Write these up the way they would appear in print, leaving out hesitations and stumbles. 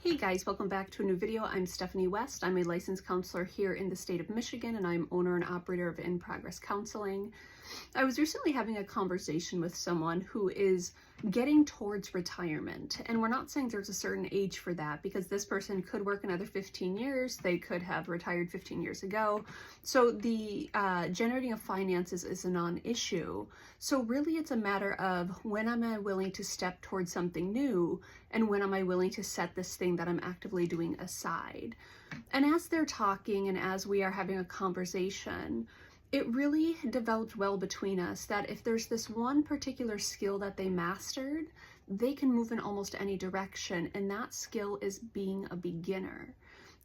Hey guys, welcome back to a new video. I'm Stephanie West. I'm a licensed counselor here in the state of Michigan, and I'm owner and operator of In Progress Counseling. I was recently having a conversation with someone who is getting towards retirement, and we're not saying there's a certain age for that, because this person could work another 15 years. They could have retired 15 years ago. So the generating of finances is a non-issue. So really it's a matter of, when am I willing to step towards something new, and when am I willing to set this thing that I'm actively doing aside? And as they're talking and as we are having a conversation, it really developed well between us that if there's this one particular skill that they mastered, they can move in almost any direction, and that skill is being a beginner.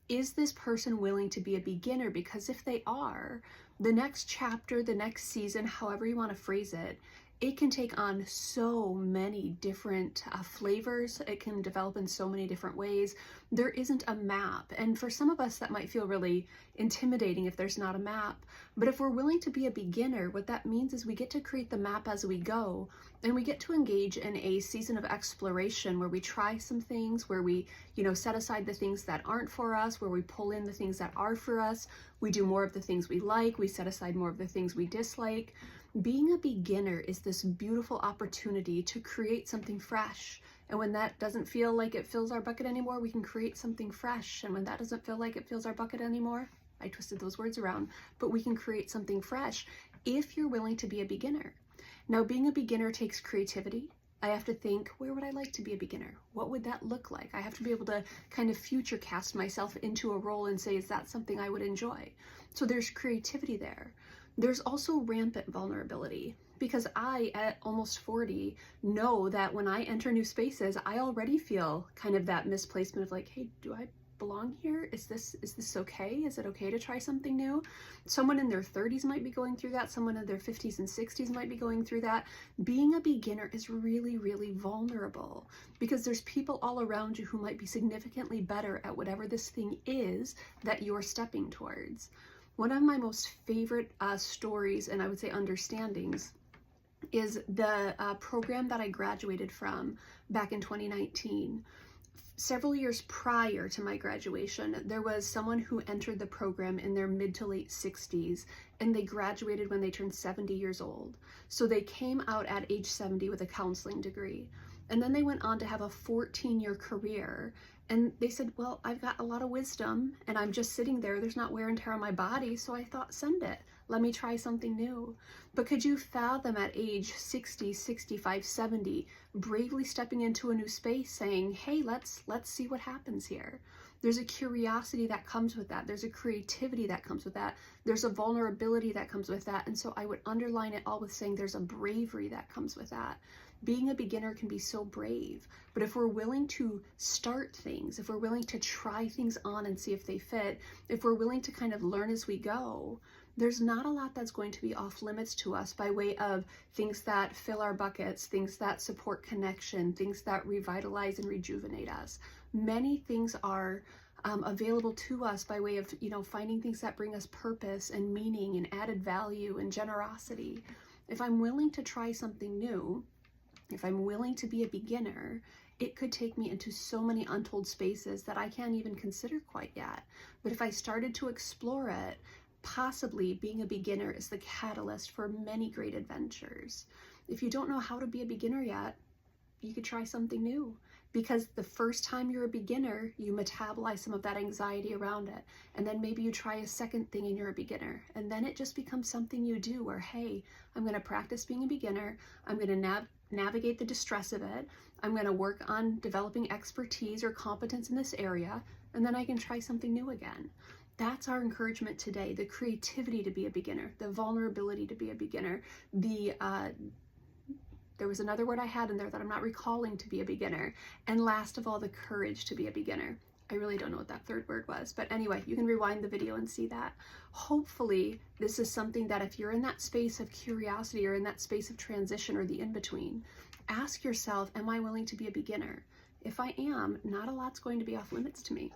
Is this person willing to be a beginner? Because if they are, the next chapter, the next season, however you want to phrase it, it can take on so many different flavors. It can develop in so many different ways. There isn't a map. And for some of us, that might feel really intimidating if there's not a map. But if we're willing to be a beginner, what that means is we get to create the map as we go. And we get to engage in a season of exploration where we try some things, where we, set aside the things that aren't for us, where we pull in the things that are for us. We do more of the things we like. We set aside more of the things we dislike. Being a beginner is this beautiful opportunity to create something fresh. And when that doesn't feel like it fills our bucket anymore, we can create something fresh. And when that doesn't feel like it fills our bucket anymore, I twisted those words around, but we can create something fresh if you're willing to be a beginner. Now, being a beginner takes creativity. I have to think, where would I like to be a beginner? What would that look like? I have to be able to kind of future cast myself into a role and say, is that something I would enjoy? So there's creativity there. There's also rampant vulnerability, because I, at almost 40, know that when I enter new spaces, I already feel kind of that misplacement of like, hey, do I belong here? Is this okay? Is it okay to try something new? Someone in their 30s might be going through that. Someone in their 50s and 60s might be going through that. Being a beginner is really, really vulnerable, because there's people all around you who might be significantly better at whatever this thing is that you're stepping towards. One of my most favorite stories, and I would say understandings, is the program that I graduated from back in 2019. Several years prior to my graduation, there was someone who entered the program in their mid to late 60s, and they graduated when they turned 70 years old. So they came out at age 70 with a counseling degree. And then they went on to have a 14-year career. And they said, well, I've got a lot of wisdom and I'm just sitting there. There's not wear and tear on my body. So I thought, send it. Let me try something new. But could you fathom at age 60, 65, 70, bravely stepping into a new space saying, hey, let's see what happens here? There's a curiosity that comes with that. There's a creativity that comes with that. There's a vulnerability that comes with that. And so I would underline it all with saying there's a bravery that comes with that. Being a beginner can be so brave, but if we're willing to start things, if we're willing to try things on and see if they fit, if we're willing to kind of learn as we go, there's not a lot that's going to be off limits to us by way of things that fill our buckets, things that support connection, things that revitalize and rejuvenate us. Many things are available to us by way of, finding things that bring us purpose and meaning and added value and generosity. If I'm willing to try something new, if I'm willing to be a beginner, it could take me into so many untold spaces that I can't even consider quite yet. But if I started to explore it, possibly being a beginner is the catalyst for many great adventures. If you don't know how to be a beginner yet, you could try something new, because the first time you're a beginner, you metabolize some of that anxiety around it. And then maybe you try a second thing and you're a beginner. And then it just becomes something you do where, hey, I'm going to practice being a beginner. I'm going to navigate the distress of it. I'm going to work on developing expertise or competence in this area. And then I can try something new again. That's our encouragement today. The creativity to be a beginner, the vulnerability to be a beginner, there was another word I had in there that I'm not recalling, to be a beginner. And last of all, the courage to be a beginner. I really don't know what that third word was, but anyway, you can rewind the video and see that. Hopefully, this is something that if you're in that space of curiosity or in that space of transition or the in-between, ask yourself, am I willing to be a beginner? If I am, not a lot's going to be off limits to me.